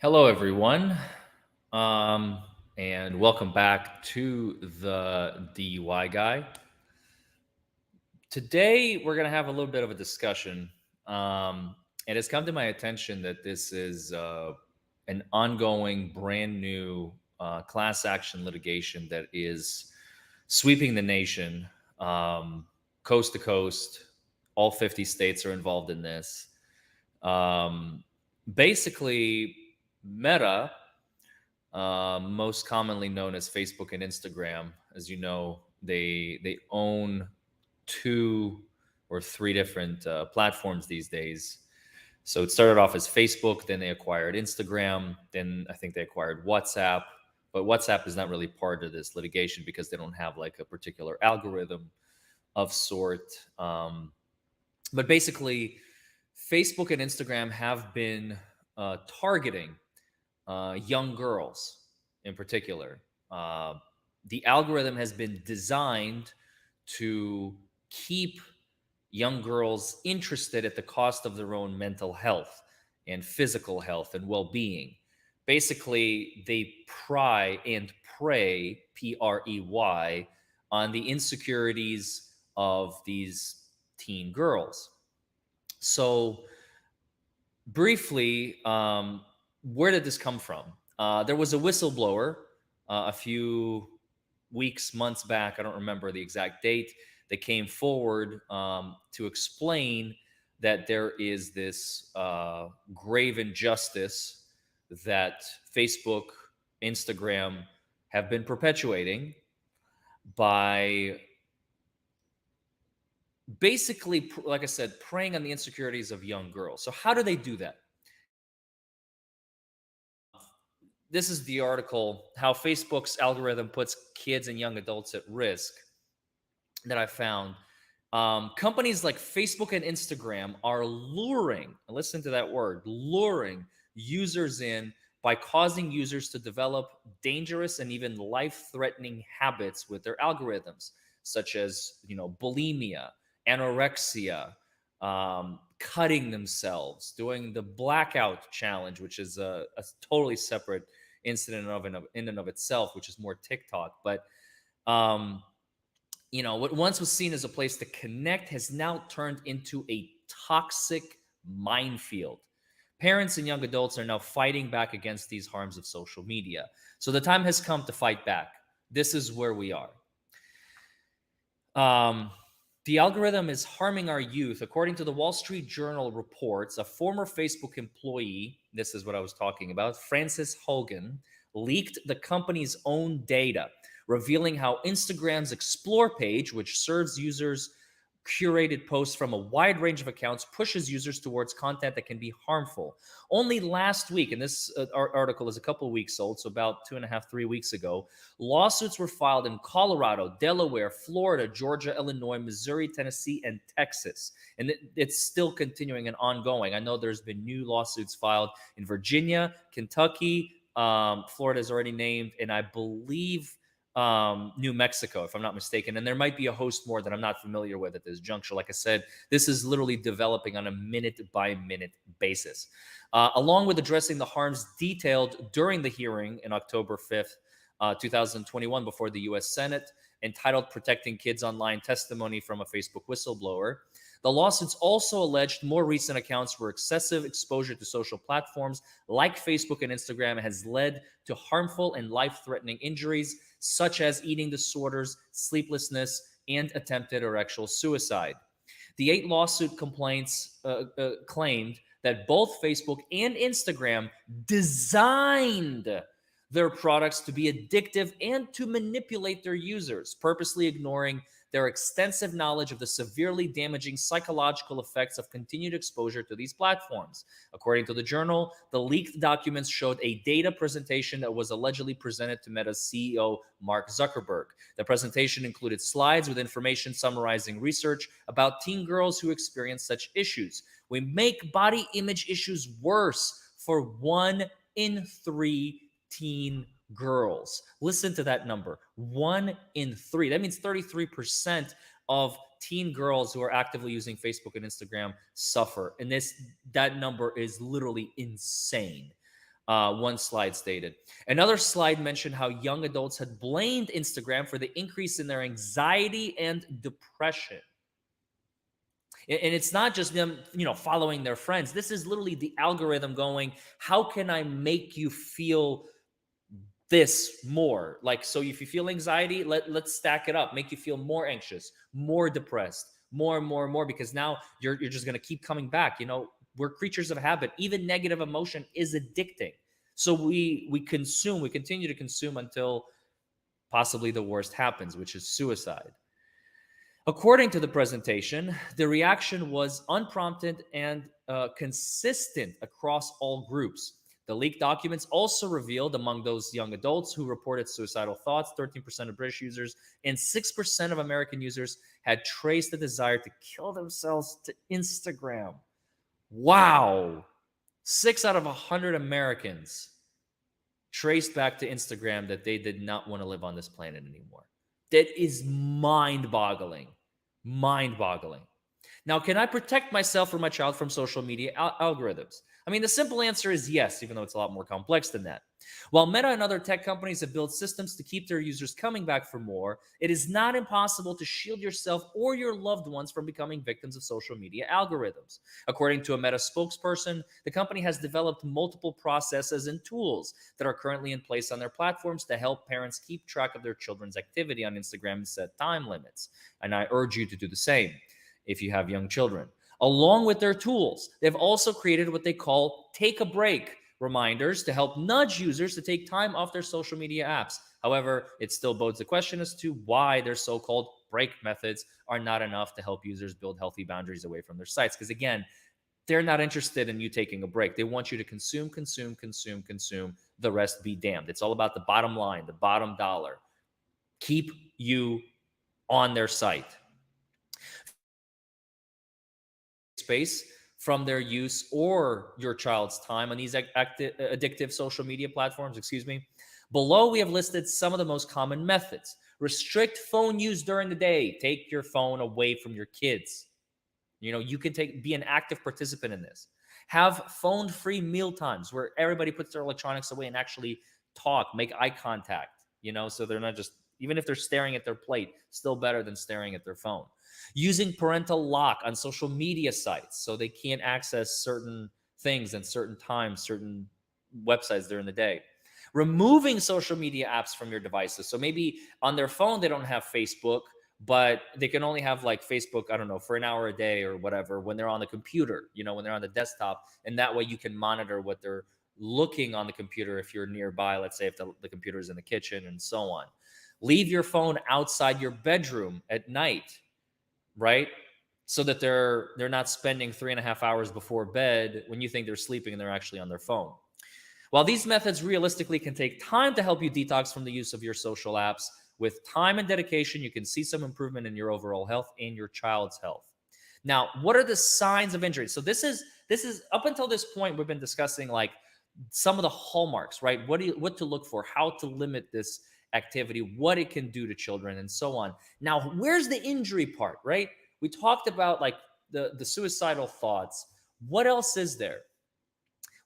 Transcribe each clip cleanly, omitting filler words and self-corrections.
Hello, everyone, and welcome back to the DUI guy. Today, we're going to have a little bit of a discussion. It has come to my attention that this is an ongoing, brand new class action litigation that is sweeping the nation, coast to coast. All 50 states are involved in this. Um, Basically, Meta, most commonly known as Facebook and Instagram. As you know, they own two or three different platforms these days. So it started off as Facebook, then they acquired Instagram, then I think they acquired WhatsApp. But WhatsApp is not really part of this litigation because they don't have like a particular algorithm of sort. But basically, Facebook and Instagram have been targeting young girls in particular. Uh, the algorithm has been designed to keep young girls interested at the cost of their own mental health and physical health and well being. Basically, they pry and prey, PREY, on the insecurities of these teen girls. So, briefly, where did this come from? There was a whistleblower a few weeks, months back. I don't remember the exact date. That came forward to explain that there is this grave injustice that Facebook, Instagram have been perpetuating by basically, like I said, preying on the insecurities of young girls. So, how do they do that? This is the article, How Facebook's Algorithm Puts Kids and Young Adults at Risk, that I found. Companies like Facebook and Instagram are luring, listen to that word, luring users in by causing users to develop dangerous and even life-threatening habits with their algorithms, such as, bulimia, anorexia, cutting themselves, doing the blackout challenge, which is a totally separate incident in and of itself, which is more TikTok. But um, what once was seen as a place to connect has now turned into a toxic minefield. Parents and young adults are now fighting back against these harms of social media. So the time has come to fight back. This is where we are. Um, the algorithm is harming our youth. According to the Wall Street Journal reports, a former Facebook employee, this is what I was talking about, Frances Hogan, leaked the company's own data, revealing how Instagram's Explore page, which serves users curated posts from a wide range of accounts, pushes users towards content that can be harmful. Only last week, and this article is a couple of weeks old, so about 2.5, 3 weeks ago, lawsuits were filed in Colorado, Delaware, Florida, Georgia, Illinois, Missouri, Tennessee, and Texas. And it's still continuing and ongoing. I know there's been new lawsuits filed in Virginia, Kentucky, Florida is already named, and I believe New Mexico, if I'm not mistaken. And there might be a host more that I'm not familiar with at this juncture. Like I said, this is literally developing on a minute by minute basis. Along with addressing the harms detailed during the hearing in October 5th, 2021, before the U.S. Senate, entitled Protecting Kids Online Testimony from a Facebook Whistleblower. The lawsuits also alleged more recent accounts where excessive exposure to social platforms like Facebook and Instagram has led to harmful and life-threatening injuries such as eating disorders, sleeplessness, and attempted or actual suicide. The 8 lawsuit complaints claimed that both Facebook and Instagram designed their products to be addictive and to manipulate their users, purposely ignoring their extensive knowledge of the severely damaging psychological effects of continued exposure to these platforms. According to the journal, the leaked documents showed a data presentation that was allegedly presented to Meta's CEO, Mark Zuckerberg. The presentation included slides with information summarizing research about teen girls who experience such issues. We make body image issues worse for 1 in 3 teen girls. Listen to that number, 1 in 3. That means 33% of teen girls who are actively using Facebook and Instagram suffer. And that number is literally insane. One slide stated. Another slide mentioned how young adults had blamed Instagram for the increase in their anxiety and depression. And it's not just them, following their friends. This is literally the algorithm going, how can I make you feel this more? Like, so if you feel anxiety, let's stack it up, make you feel more anxious, more depressed, more and more and more, because now you're just going to keep coming back. We're creatures of habit. Even negative emotion is addicting. So we continue to consume until possibly the worst happens, which is suicide. According to the presentation, the reaction was unprompted and consistent across all groups. The leaked documents also revealed among those young adults who reported suicidal thoughts, 13% of British users and 6% of American users had traced the desire to kill themselves to Instagram. Wow. 6 out of 100 Americans traced back to Instagram that they did not want to live on this planet anymore. That is mind boggling. Mind boggling. Now, can I protect myself or my child from social media algorithms? I mean, the simple answer is yes, even though it's a lot more complex than that. While Meta and other tech companies have built systems to keep their users coming back for more, it is not impossible to shield yourself or your loved ones from becoming victims of social media algorithms. According to a Meta spokesperson, the company has developed multiple processes and tools that are currently in place on their platforms to help parents keep track of their children's activity on Instagram and set time limits. And I urge you to do the same if you have young children. Along with their tools, they've also created what they call take a break reminders to help nudge users to take time off their social media apps. However, it still bodes the question as to why their so-called break methods are not enough to help users build healthy boundaries away from their sites. Because again, they're not interested in you taking a break. They want you to consume, consume, consume, consume. The rest be damned. It's all about the bottom line, the bottom dollar. Keep you on their site. Space from their use or your child's time on these addictive social media platforms, Below, we have listed some of the most common methods. Restrict phone use during the day. Take your phone away from your kids. You can be an active participant in this. Have phone-free meal times where everybody puts their electronics away and actually talk, make eye contact, so they're not just, even if they're staring at their plate, still better than staring at their phone. Using parental lock on social media sites so they can't access certain things at certain times, certain websites during the day. Removing social media apps from your devices. So maybe on their phone, they don't have Facebook, but they can only have like Facebook, I don't know, for an hour a day or whatever when they're on the computer, when they're on the desktop. And that way you can monitor what they're looking on the computer if you're nearby, let's say if the computer is in the kitchen and so on. Leave your phone outside your bedroom at night, right? So that they're not spending 3.5 hours before bed when you think they're sleeping and they're actually on their phone. While these methods realistically can take time to help you detox from the use of your social apps, with time and dedication, you can see some improvement in your overall health and your child's health. Now, what are the signs of injury? So this is up until this point, we've been discussing like some of the hallmarks, right? What to look for, how to limit this activity, what it can do to children, and so on. Now, where's the injury part, right? We talked about like the suicidal thoughts. What else is there?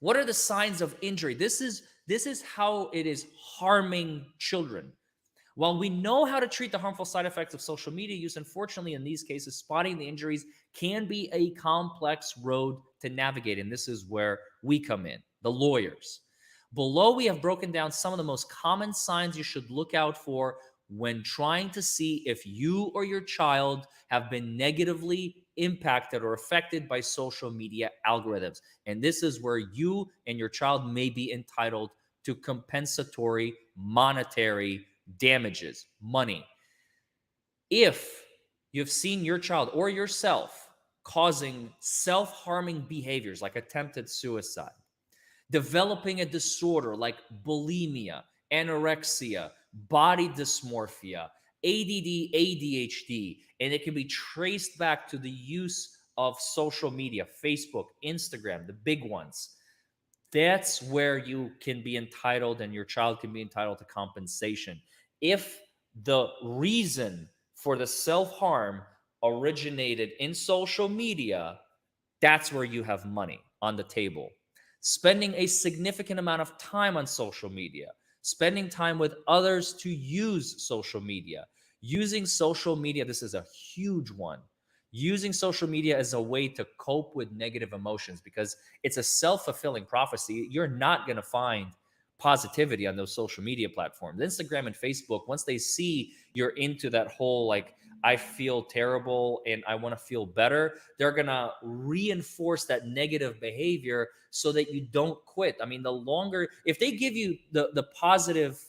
What are the signs of injury? This is how it is harming children. While we know how to treat the harmful side effects of social media use, unfortunately, in these cases, spotting the injuries can be a complex road to navigate. And this is where we come in, the lawyers. Below, we have broken down some of the most common signs you should look out for when trying to see if you or your child have been negatively impacted or affected by social media algorithms. And this is where you and your child may be entitled to compensatory monetary damages, money. If you've seen your child or yourself causing self-harming behaviors like attempted suicide, developing a disorder like bulimia, anorexia, body dysmorphia, ADD, ADHD, and it can be traced back to the use of social media, Facebook, Instagram, the big ones. That's where you can be entitled and your child can be entitled to compensation. If the reason for the self-harm originated in social media, that's where you have money on the table. spending a significant amount of time on social media, spending time with others to use social media, using social media. This is a huge one. Using social media as a way to cope with negative emotions, because it's a self-fulfilling prophecy. You're not going to find positivity on those social media platforms. Instagram and Facebook, once they see you're into that whole like, I feel terrible and I want to feel better, they're going to reinforce that negative behavior so that you don't quit. I mean, the longer, if they give you the positive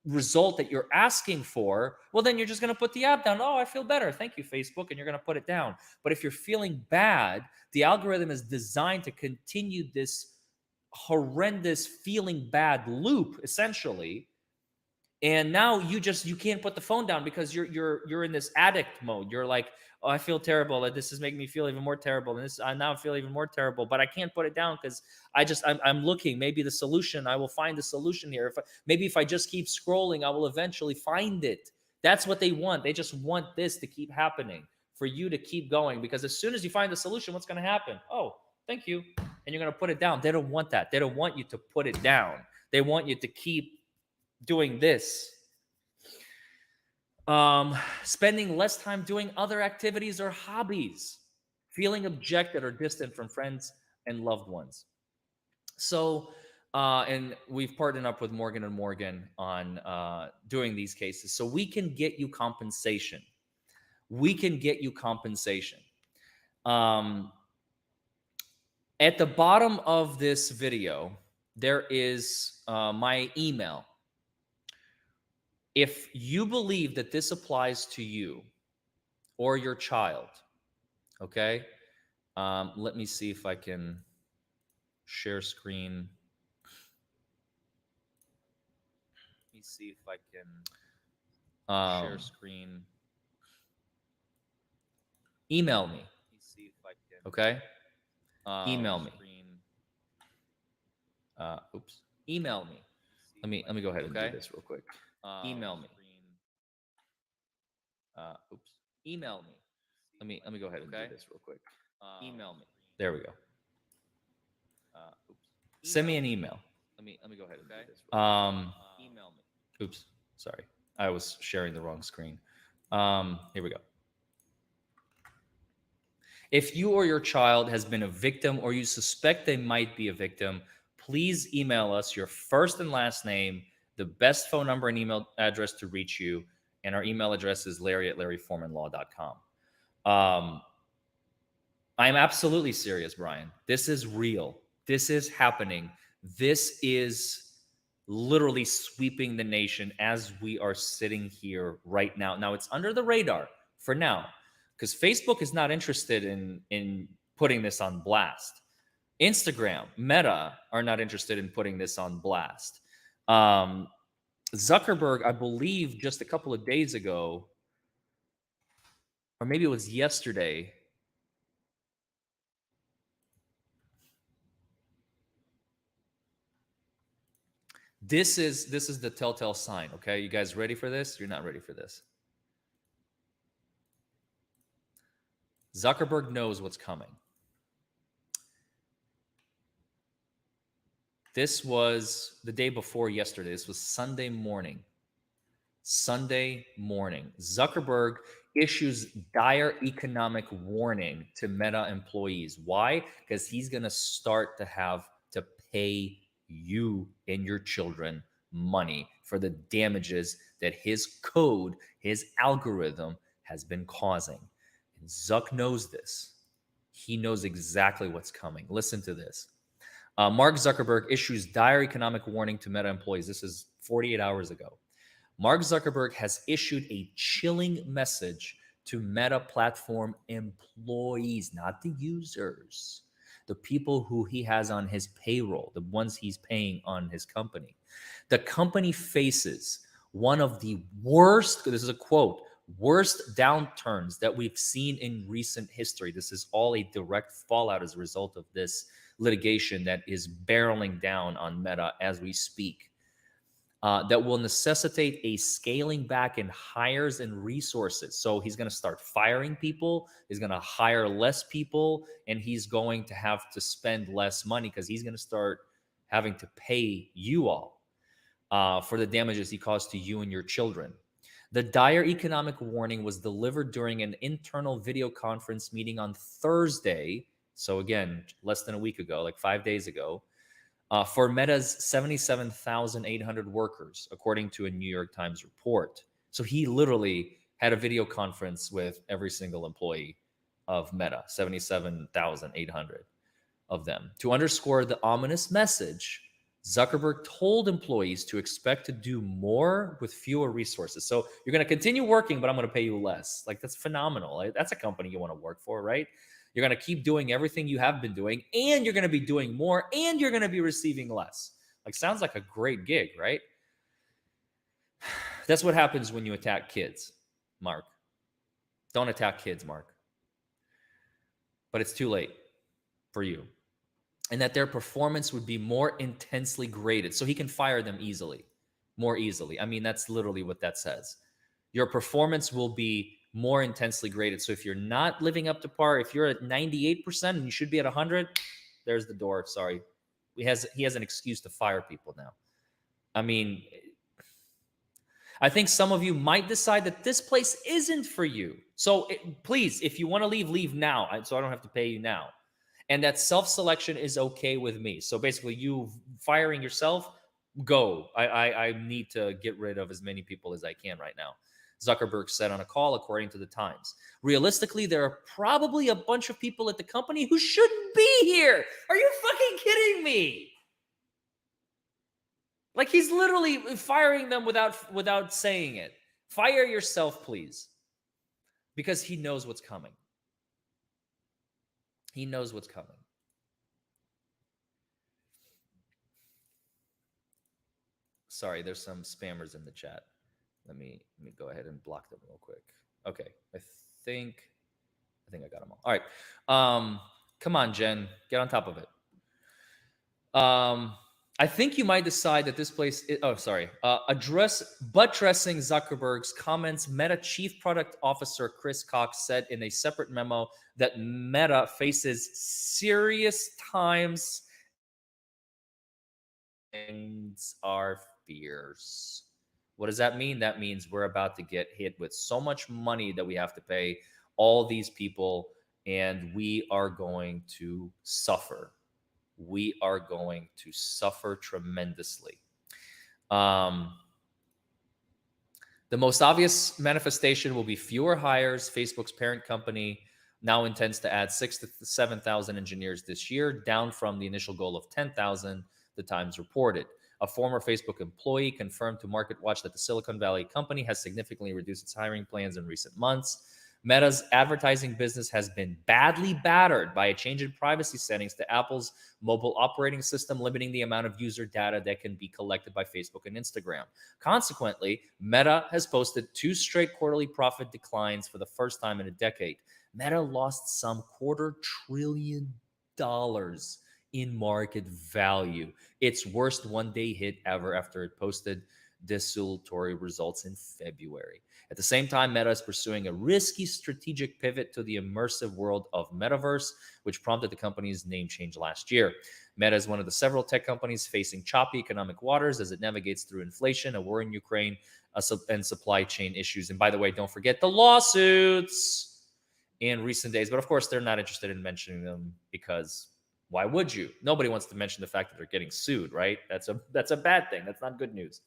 result that you're asking for, well, then you're just going to put the app down. Oh, I feel better. Thank you, Facebook. And you're going to put it down. But if you're feeling bad, the algorithm is designed to continue this horrendous feeling bad loop, essentially. And now you can't put the phone down because you're in this addict mode. You're like, oh, I feel terrible. This is making me feel even more terrible. And I now feel even more terrible, but I can't put it down because I'm looking. Maybe the solution, I will find the solution here. Maybe if I just keep scrolling, I will eventually find it. That's what they want. They just want this to keep happening, for you to keep going. Because as soon as you find the solution, what's going to happen? Oh, thank you. And you're going to put it down. They don't want that. They don't want you to put it down. They want you to keep doing this. Spending less time doing other activities or hobbies, feeling objected or distant from friends and loved ones. So, and we've partnered up with Morgan & Morgan on doing these cases. So we can get you compensation. We can get you compensation. At the bottom of this video, there is my email. If you believe that this applies to you or your child, okay? Let me see if I can share screen. Let me see if I can share screen. Email me. Okay? Email me. Oops. Email me. Let me go ahead and do this real quick. Email me. Oops. Email me. Let me go ahead and do this real quick. Email me. There we go. Oops. Send me an email. Let me go ahead and do this. Email me. Oops. Sorry. I was sharing the wrong screen. Here we go. If you or your child has been a victim or you suspect they might be a victim, please email us your first and last name, the best phone number and email address to reach you, and our email address is larry@larryforemanlaw.com. I'm absolutely serious, Brian. This is real. This is happening. This is literally sweeping the nation as we are sitting here right now. Now, it's under the radar for now, because Facebook is not interested in putting this on blast. Instagram, Meta are not interested in putting this on blast. Zuckerberg, I believe just a couple of days ago, or maybe it was yesterday, this is the telltale sign, okay? You guys ready for this? You're not ready for this. Zuckerberg knows what's coming. This was the day before yesterday. This was Sunday morning. Sunday morning. Zuckerberg issues dire economic warning to Meta employees. Why? Because he's going to start to have to pay you and your children money for the damages that his code, his algorithm has been causing. And Zuck knows this. He knows exactly what's coming. Listen to this. Mark Zuckerberg issues dire economic warning to Meta employees. This is 48 hours ago. Mark Zuckerberg has issued a chilling message to Meta platform employees, not the users, the people who he has on his payroll, the ones he's paying on his company. The company faces one of the worst, this is a quote, worst downturns that we've seen in recent history. This is all a direct fallout as a result of this litigation that is barreling down on Meta as we speak. that will necessitate a scaling back in hires and resources. So he's going to start firing people, he's going to hire less people, and he's going to have to spend less money because he's going to start having to pay you all for the damages he caused to you and your children. The dire economic warning was delivered during an internal video conference meeting on Thursday. So, again, less than a week ago, like 5 days ago, for Meta's 77,800 workers, according to a New York Times report. So he literally had a video conference with every single employee of Meta, 77,800 of them. To underscore the ominous message, Zuckerberg told employees to expect to do more with fewer resources. So you're going to continue working, but I'm going to pay you less. Like, that's phenomenal. Like, that's a company you want to work for, right? You're going to keep doing everything you have been doing, and you're going to be doing more, and you're going to be receiving less. Like, sounds like a great gig, right? That's what happens when you attack kids, Mark. Don't attack kids, Mark. But it's too late for you. And that their performance would be more intensely graded. So he can fire them easily, more easily. I mean, that's literally what that says. Your performance will be more intensely graded. So if you're not living up to par, if you're at 98% and you should be at 100, there's the door. Sorry. He has an excuse to fire people now. I mean, I think some of you might decide that this place isn't for you. So please, if you want to leave now, so I don't have to pay you now. And that self-selection is okay with me. So basically, you firing yourself, go. I need to get rid of as many people as I can right now. Zuckerberg said on a call, according to the Times. Realistically, there are probably a bunch of people at the company who shouldn't be here. Are you fucking kidding me? Like, he's literally firing them without saying it. Fire yourself, please. Because he knows what's coming. He knows what's coming. Sorry, there's some spammers in the chat. Let me go ahead and block them real quick. Okay, I think I got them all. All right. Come on, Jen. Get on top of it. I think you might decide that this place is, buttressing Zuckerberg's comments, Meta Chief Product Officer Chris Cox said in a separate memo that Meta faces serious times and are fierce. What does that mean? That means we're about to get hit with so much money that we have to pay all these people, and we are going to suffer. We are going to suffer tremendously. The most obvious manifestation will be fewer hires. Facebook's parent company now intends to add 6,000 to 7,000 engineers this year, down from the initial goal of 10,000, the Times reported. A former Facebook employee confirmed to MarketWatch that the Silicon Valley company has significantly reduced its hiring plans in recent months. Meta's advertising business has been badly battered by a change in privacy settings to Apple's mobile operating system, limiting the amount of user data that can be collected by Facebook and Instagram. Consequently, Meta has posted 2 straight quarterly profit declines for the first time in a decade. Meta lost some $250 billion in market value, its worst one-day hit ever after it posted desultory results in February. At the same time, Meta is pursuing a risky strategic pivot to the immersive world of Metaverse, which prompted the company's name change last year. Meta is one of the several tech companies facing choppy economic waters as it navigates through inflation, a war in Ukraine, and supply chain issues. And by the way, don't forget the lawsuits in recent days. But of course, they're not interested in mentioning them because why would you? Nobody wants to mention the fact that they're getting sued, right? That's a bad thing. That's not good news.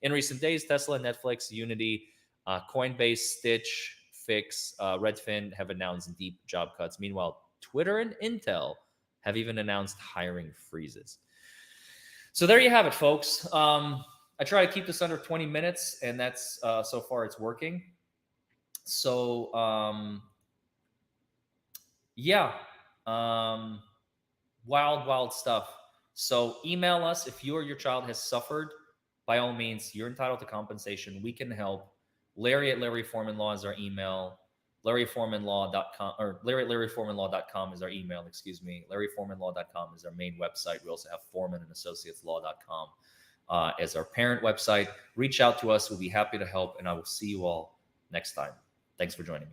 In recent days, Tesla, Netflix, Unity, Coinbase, Stitch, Fix, Redfin have announced deep job cuts. Meanwhile, Twitter and Intel have even announced hiring freezes. So there you have it, folks. I try to keep this under 20 minutes, and that's so far it's working. So yeah. Wild stuff. So email us if you or your child has suffered. By all means, you're entitled to compensation. We can help. Larry at Larry Foreman Law is our email. LarryForemanLaw.com or Larry at LarryForemanLaw.com is our email. Excuse me. LarryForemanLaw.com is our main website. We also have Foreman and Associates Law.com as our parent website. Reach out to us. We'll be happy to help. And I will see you all next time. Thanks for joining me.